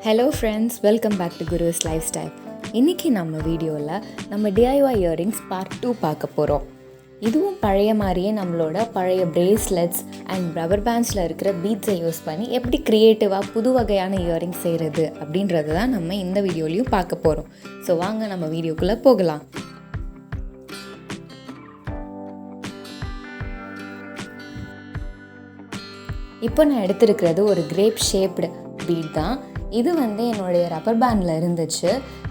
Hello friends, welcome back to Gurus lifestyle. இன்றைக்கி நம்ம வீடியோவில் நம்ம DIY இயரிங்ஸ் பார்ட் 2 பார்க்க போகிறோம். இதுவும் பழைய மாதிரியே நம்மளோட பழைய பிரேஸ்லெட்ஸ் அண்ட் ரப்பர் பேண்ட்ஸில் இருக்கிற பீட்ஸை யூஸ் பண்ணி எப்படி க்ரியேட்டிவாக புது வகையான இயரிங்ஸ் செய்கிறது அப்படின்றது தான் நம்ம இந்த வீடியோலையும் பார்க்க போகிறோம். ஸோ வாங்க நம்ம வீடியோக்குள்ளே போகலாம். இப்போ நான் எடுத்துருக்கிறது ஒரு கிரேப் ஷேப்டு பீட் தான். இது என்னுடைய ரப்பர் பேண்டில் இருந்துச்சு.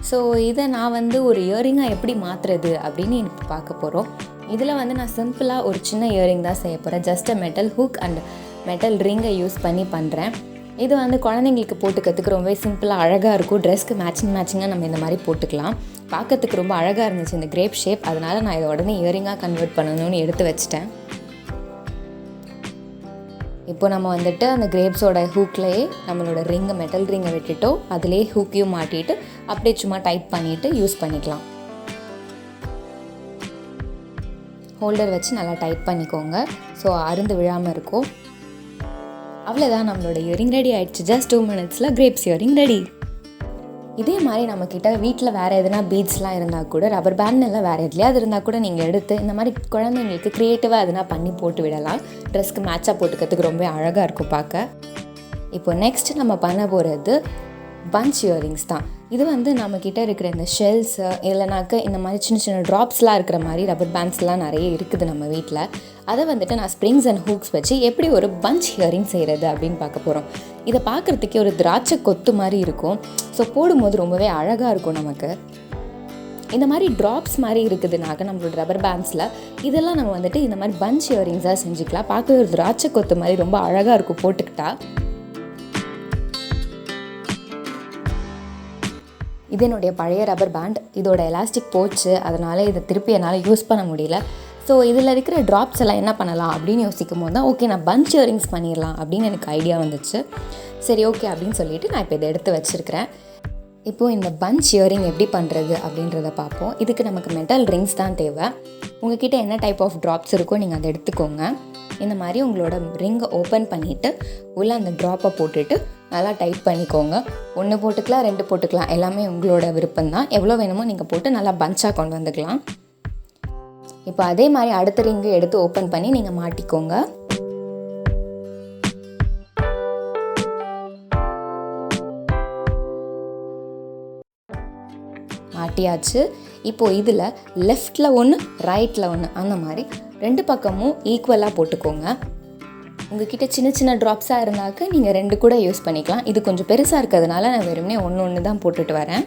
ஸோ இதை நான் ஒரு இயரிங்காக எப்படி மாற்றுறது அப்படின்னு இப்போ பார்க்க போகிறோம். இதில் நான் சிம்பிளாக ஒரு சின்ன இயரிங் தான் செய்ய போகிறேன். Just metal hook and metal ரிங்கை யூஸ் பண்ணி பண்ணுறேன். இது குழந்தைங்களுக்கு போட்டுக்கிறதுக்கு ரொம்பவே சிம்பிளாக அழகாக இருக்கும். ட்ரெஸ்க்கு மேட்சிங்காக நம்ம இந்த மாதிரி போட்டுக்கலாம். பார்க்கறதுக்கு ரொம்ப அழகாக இருந்துச்சு இந்த கிரேப் ஷேப். அதனால் நான் இதை உடனே இயரிங்காக கன்வெர்ட் பண்ணணும்னு எடுத்து வச்சிட்டேன். இப்போ நம்ம அந்த கிரேப்ஸோட ஹூக்லேயே நம்மளோட ரிங்கை மெட்டல் ரிங்கை விட்டுட்டோம். அதிலே ஹூக்கையும் மாட்டிட்டு அப்படியே சும்மா டைட் பண்ணிவிட்டு யூஸ் பண்ணிக்கலாம். ஹோல்டர் வச்சு நல்லா டைட் பண்ணிக்கோங்க. ஸோ அருந்து விழாமல் இருக்கும். அவ்வளோதான், நம்மளோட இயரிங் ரெடி ஆகிடுச்சு. ஜஸ்ட் 2 minutesல கிரேப்ஸ் இயரிங் ரெடி. இதே மாதிரி நம்மக்கிட்ட வீட்டில் வேறு எதுனா பீட்ஸ்லாம் இருந்தால் கூட, ரப்பர் பேண்ட் எல்லாம் வேறு எதுலையாவது இருந்தால் கூட நீங்கள் எடுத்து இந்த மாதிரி குழந்தைங்களுக்கு க்ரியேட்டிவாக எதுனா பண்ணி போட்டு விடலாம். ட்ரெஸ்க்கு மேட்சாக போட்டுக்கிறதுக்கு ரொம்ப அழகாக இருக்கும் பார்க்க. இப்போ நெக்ஸ்ட் நம்ம பண்ண போகிறது பஞ்ச் இயரிங்ஸ் தான். இது நம்மக்கிட்ட இருக்கிற இந்த ஷெல்ஸு இல்லைனாக்க இந்த மாதிரி சின்ன சின்ன ட்ராப்ஸ்லாம் இருக்கிற மாதிரி ரப்பர் பேண்ட்ஸ்லாம் நிறைய இருக்குது நம்ம வீட்டில். அதை நான் ஸ்ப்ரிங்ஸ் அண்ட் ஹூக்ஸ் வச்சு எப்படி ஒரு பஞ்ச் இயரிங் செய்கிறது அப்படின்னு பார்க்க போகிறோம். இதை பார்க்குறதுக்கே ஒரு திராட்சை கொத்து மாதிரி இருக்கும். ஸோ போடும்போது ரொம்பவே அழகாக இருக்கும். நமக்கு இந்த மாதிரி ட்ராப்ஸ் மாதிரி இருக்குதுனாக்க நம்மளோட ரப்பர் பேண்ட்ஸில் இதெல்லாம் நம்ம இந்த மாதிரி பஞ்ச் இயரிங்ஸாக செஞ்சுக்கலாம். பார்க்க ஒரு திராட்சை கொத்து மாதிரி ரொம்ப அழகாக இருக்கும் போட்டுக்கிட்டா. இது என்னுடைய பழைய ரப்பர் பேண்ட். இதோட எலாஸ்டிக் போச்சு, அதனால் இதை திருப்பி என்னால் யூஸ் பண்ண முடியல. ஸோ இதில் இருக்கிற ட்ராப்ஸ் எல்லாம் என்ன பண்ணலாம் அப்படின்னு யோசிக்கும் போது தான் ஓகே, நான் பஞ்ச் இயரிங்ஸ் பண்ணிடலாம் அப்படின்னு எனக்கு ஐடியா வந்துச்சு. சரி ஓகே அப்படின்னு சொல்லிவிட்டு நான் இப்போ இதை எடுத்து வச்சுருக்கிறேன். இப்போது இந்த பஞ்ச் இயரிங் எப்படி பண்ணுறது அப்படின்றத பார்ப்போம். இதுக்கு நமக்கு மெட்டல் ரிங்ஸ் தான் தேவை. உங்கள்கிட்ட என்ன டைப் ஆஃப் ட்ராப்ஸ் இருக்கோ நீங்கள் அதை எடுத்துக்கோங்க. இந்த மாதிரி உங்களோட ரிங்கை ஓப்பன் பண்ணிவிட்டு உள்ளே அந்த ட்ராப்பை போட்டுட்டு நல்லா டைட் பண்ணிக்கோங்க. 1 போட்டுக்கலாம், 2 போட்டுக்கலாம், எல்லாமே உங்களோட விருப்பம்தான். எவ்வளோ வேணுமோ நீங்கள் போட்டு நல்லா பஞ்சாக கொண்டு வந்துக்கலாம். இப்போ அதே மாதிரி அடுத்த ரிங்கை எடுத்து ஓப்பன் பண்ணி நீங்கள் மாட்டிக்கோங்க. மாட்டியாச்சு. இப்போது இதில் லெஃப்டில் 1 ரைட்டில் 1 அந்த மாதிரி 2 பக்கமும் ஈக்குவலாக போட்டுக்கோங்க. உங்கள்கிட்ட சின்ன சின்ன ட்ராப்ஸாக இருந்தாக்க நீங்கள் 2 கூட யூஸ் பண்ணிக்கலாம். இது கொஞ்சம் பெருசாக இருக்கிறதுனால நான் வெறுமனே 1 தான் போட்டுட்டு வரேன்.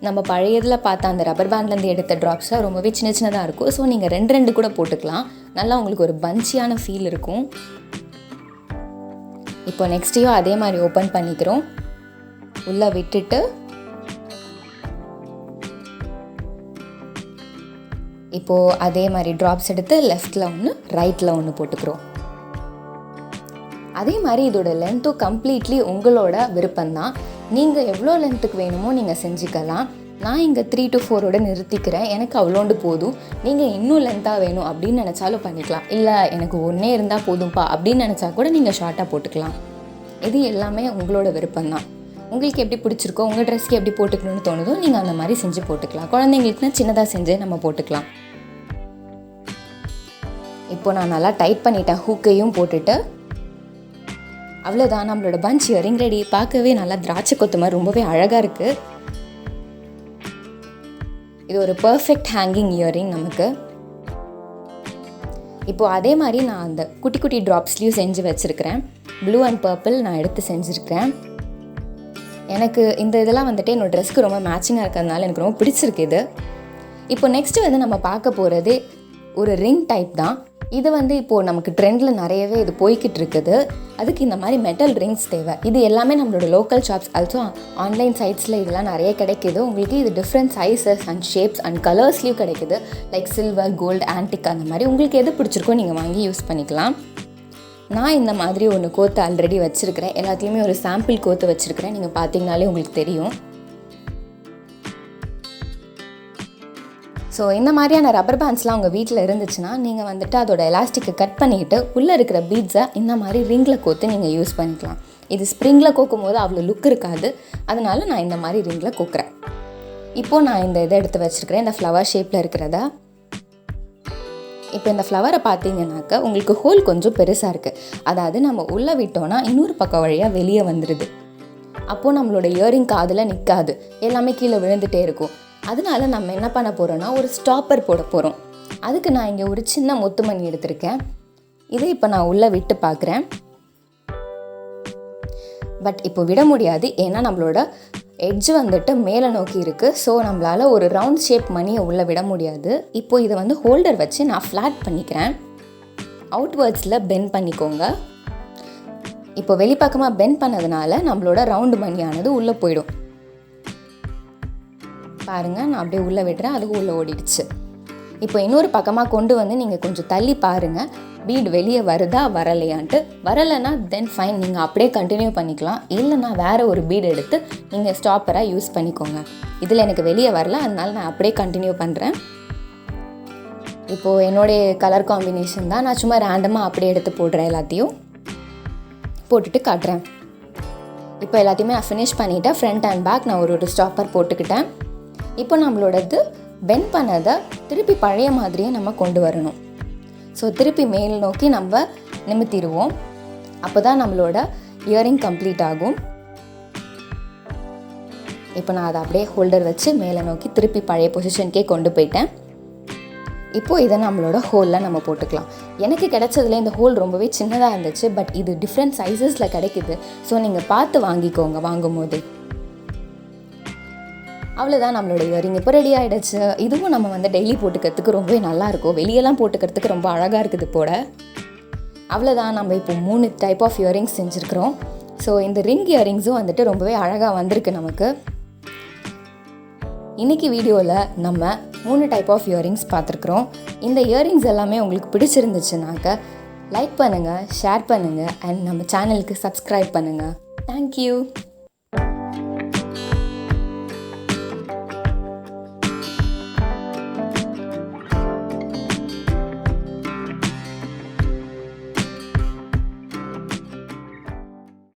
நம்ம பழையதில் பார்த்த அந்த ரப்பர் பேண்ட்லேருந்து எடுத்த ட்ராப்ஸாக ரொம்பவே சின்ன சின்னதாக இருக்கும். ஸோ நீங்கள் 2 கூட போட்டுக்கலாம். நல்லா உங்களுக்கு ஒரு பஞ்சியான ஃபீல் இருக்கும். இப்போ நெக்ஸ்ட்டையும் அதே மாதிரி ஓப்பன் பண்ணிக்கிறோம். உள்ளே விட்டுட்டு இப்போது அதே மாதிரி ட்ராப்ஸ் எடுத்து லெஃப்டில் 1 ரைட்டில் 1 போட்டுக்கிறோம். அதே மாதிரி இதோட லென்த்தும் கம்ப்ளீட்லி உங்களோட விருப்பம்தான். நீங்கள் எவ்வளோ லென்த்துக்கு வேணுமோ நீங்கள் செஞ்சுக்கலாம். நான் இங்கே 3 to 4 நிறுத்திக்கிறேன். எனக்கு அவ்வளோண்டு போதும். நீங்கள் இன்னும் லென்த்தாக வேணும் அப்படின்னு நினச்சாலும் பண்ணிக்கலாம். இல்லை எனக்கு 1 இருந்தால் போதும்ப்பா அப்படின்னு நினச்சா கூட நீங்கள் ஷார்ட்டாக போட்டுக்கலாம். இது எல்லாமே உங்களோட விருப்பம்தான். உங்களுக்கு எப்படி பிடிச்சிருக்கோ, உங்கள் ட்ரெஸ்க்கு எப்படி போட்டுக்கணும்னு தோணுதோ நீங்கள் அந்த மாதிரி செஞ்சு போட்டுக்கலாம். குழந்தைங்களுக்குனா சின்னதாக செஞ்சு நம்ம போட்டுக்கலாம். இப்போ நான் நல்லா டைட் பண்ணிட்டேன். ஹூக்கையும் போட்டுட்டு அவ்வளோதான், நம்மளோட பஞ்ச் இயரிங் ரெடி. பார்க்கவே நல்லா திராட்சை கொத்து மாதிரி ரொம்பவே அழகாக இருக்குது. இது ஒரு பர்ஃபெக்ட் ஹேங்கிங் இயரிங் நமக்கு. இப்போது அதே மாதிரி நான் அந்த குட்டி குட்டி ட்ராப்ஸ்லேயும் செஞ்சு வச்சுருக்கிறேன். ப்ளூ அண்ட் பர்பிள் நான் எடுத்து செஞ்சுருக்கிறேன். எனக்கு இந்த இதெல்லாம் என்னோடய ட்ரெஸ்க்கு ரொம்ப மேட்சிங்காக இருக்கிறதுனால எனக்கு ரொம்ப பிடிச்சிருக்கு இது. இப்போ நெக்ஸ்ட்டு நம்ம பார்க்க போகிறது ஒரு ரிங் டைப் தான். இது இப்போது நமக்கு ட்ரெண்டில் நிறையவே இது போய்கிட்டு இருக்குது. அதுக்கு இந்த மாதிரி மெட்டல் ரிங்ஸ் தேவை. இது எல்லாமே நம்மளோட லோக்கல் ஷாப்ஸ் ஆல்சோ ஆன்லைன் சைட்ஸில் இதெல்லாம் நிறைய கிடைக்கிது. உங்களுக்கு இது different sizes and shapes and கலர்ஸ்லேயும் கிடைக்கிது. லைக் சில்வர், கோல்டு, ஆன்டிக் அந்த மாதிரி உங்களுக்கு எது பிடிச்சிருக்கோ நீங்கள் வாங்கி யூஸ் பண்ணிக்கலாம். நான் இந்த மாதிரி ஒன்று கோத்து ஆல்ரெடி வச்சுருக்கிறேன். எல்லாத்தையுமே ஒரு சாம்பிள் கோத்து வச்சுருக்கிறேன். நீங்கள் பார்த்தீங்கனாலே உங்களுக்கு தெரியும். ஸோ ஸோ இந்த மாதிரியான ரப்பர் பேண்ட்ஸ்லாம் உங்கள் வீட்டில் இருந்துச்சுன்னா நீங்கள் வந்துட்டு அதோட எலாஸ்டிக்கை கட் பண்ணிவிட்டு உள்ளே இருக்கிற பீட்ஸை இந்த மாதிரி ரிங்கில் கோத்து நீங்கள் யூஸ் பண்ணிக்கலாம். இது ஸ்ப்ரிங்கில் கோக்கும் போது அவ்வளோ லுக் இருக்காது, அதனால நான் இந்த மாதிரி ரிங்கில் கோக்குறேன். இப்போது நான் இந்த இதை எடுத்து வச்சுருக்கிறேன், இந்த ஃப்ளவர் ஷேப்பில் இருக்கிறத. இப்போ இந்த ஃப்ளவரை பார்த்தீங்கன்னாக்க உங்களுக்கு ஹோல் கொஞ்சம் பெருசாக இருக்குது, அதாவது நம்ம உள்ளே விட்டோன்னா இன்னொரு பக்கம் வழியாக வெளியே வந்துடுது. அப்போது நம்மளோட இயரிங் காதில் நிற்காது, எல்லாமே கீழே விழுந்துகிட்டே இருக்கும். அதனால நம்ம என்ன பண்ண போகிறோன்னா ஒரு ஸ்டாப்பர் போட போகிறோம். அதுக்கு நான் இங்கே ஒரு சின்ன முத்துமணி எடுத்திருக்கேன். இதை இப்போ நான் உள்ளே விட்டு பார்க்குறேன். பட் இப்போ விட முடியாது, ஏன்னா நம்மளோட எட்ஜ் வந்துட்டு மேலே நோக்கி இருக்குது. ஸோ நம்மளால் ஒரு ரவுண்ட் ஷேப் மணியை உள்ளே விட முடியாது. இப்போது இதை வந்து ஹோல்டர் வச்சு நான் ஃப்ளாட் பண்ணிக்கிறேன். அவுட்வேர்ட்ஸில் பெண்ட் பண்ணிக்கோங்க. இப்போ வெளிப்பக்கமாக பெண்ட் பண்ணதுனால நம்மளோட ரவுண்டு மணியானது உள்ளே போயிடும். பாருங்கள், நான் அப்படியே உள்ளே விடுறேன், அதுக்கு உள்ளே ஓடிடுச்சு. இப்போ இன்னொரு பக்கமாக கொண்டு வந்து நீங்கள் கொஞ்சம் தள்ளி பாருங்கள், பீட் வெளியே வருதா வரலையான்ட்டு. வரலைன்னா தென் ஃபைன், நீங்கள் அப்படியே கண்டினியூ பண்ணிக்கலாம். இல்லைன்னா வேறு ஒரு பீட் எடுத்து நீங்கள் ஸ்டாப்பராக யூஸ் பண்ணிக்கோங்க. இதில் எனக்கு வெளியே வரல, அதனால நான் அப்படியே கண்டினியூ பண்ணுறேன். இப்போது என்னுடைய கலர் காம்பினேஷன் தான், நான் சும்மா ரேண்டமாக அப்படியே எடுத்து போடுறேன், எல்லாத்தையும் போட்டுட்டு காட்டுறேன். இப்போ எல்லாத்தையுமே நான் ஃபினிஷ் பண்ணிவிட்டேன். ஃப்ரண்ட் அண்ட் பேக் நான் ஒரு ஸ்டாப்பர் போட்டுக்கிட்டேன். இப்போ நம்மளோடது பெண்ட் பண்ணதை திருப்பி பழைய மாதிரியே நம்ம கொண்டு வரணும். ஸோ திருப்பி மேல் நோக்கி நம்ம நிமித்திடுவோம். அப்போ தான் நம்மளோட இயரிங் கம்ப்ளீட் ஆகும். இப்போ நான் அதை அப்படியே ஹோல்டர் வச்சு மேலே நோக்கி திருப்பி பழைய பொசிஷனுக்கே கொண்டு போயிட்டேன். இப்போது இதை நம்மளோட ஹோலில் நம்ம போட்டுக்கலாம். எனக்கு கிடைச்சதுல இந்த ஹோல் ரொம்பவே சின்னதாக இருந்துச்சு, பட் இது டிஃப்ரெண்ட் சைஸஸில் கிடைக்குது. ஸோ நீங்கள் பார்த்து வாங்கிக்கோங்க வாங்கும் போதே. அவ்வளோதான், நம்மளோட இயரிங் இப்போ ரெடி ஆகிடுச்சு. இதுவும் நம்ம வந்து டெய்லி போட்டுக்கிறதுக்கு ரொம்பவே நல்லாயிருக்கும். வெளியெல்லாம் போட்டுக்கிறதுக்கு ரொம்ப அழகாக இருக்குது போட. அவ்வளோதான், நம்ம இப்போ 3 டைப் ஆஃப் இயரிங்ஸ் செஞ்சுருக்கிறோம். ஸோ இந்த ரிங் இயரிங்ஸும் வந்துட்டு ரொம்பவே அழகாக வந்திருக்கு நமக்கு. இன்றைக்கி வீடியோவில் நம்ம 3 டைப் ஆஃப் இயரிங்ஸ் பார்த்துருக்குறோம். இந்த இயரிங்ஸ் எல்லாமே உங்களுக்கு பிடிச்சிருந்துச்சுனாக்க லைக் பண்ணுங்கள், ஷேர் பண்ணுங்கள், அண்ட் நம்ம சேனலுக்கு சப்ஸ்கிரைப் பண்ணுங்கள். தேங்க்யூ.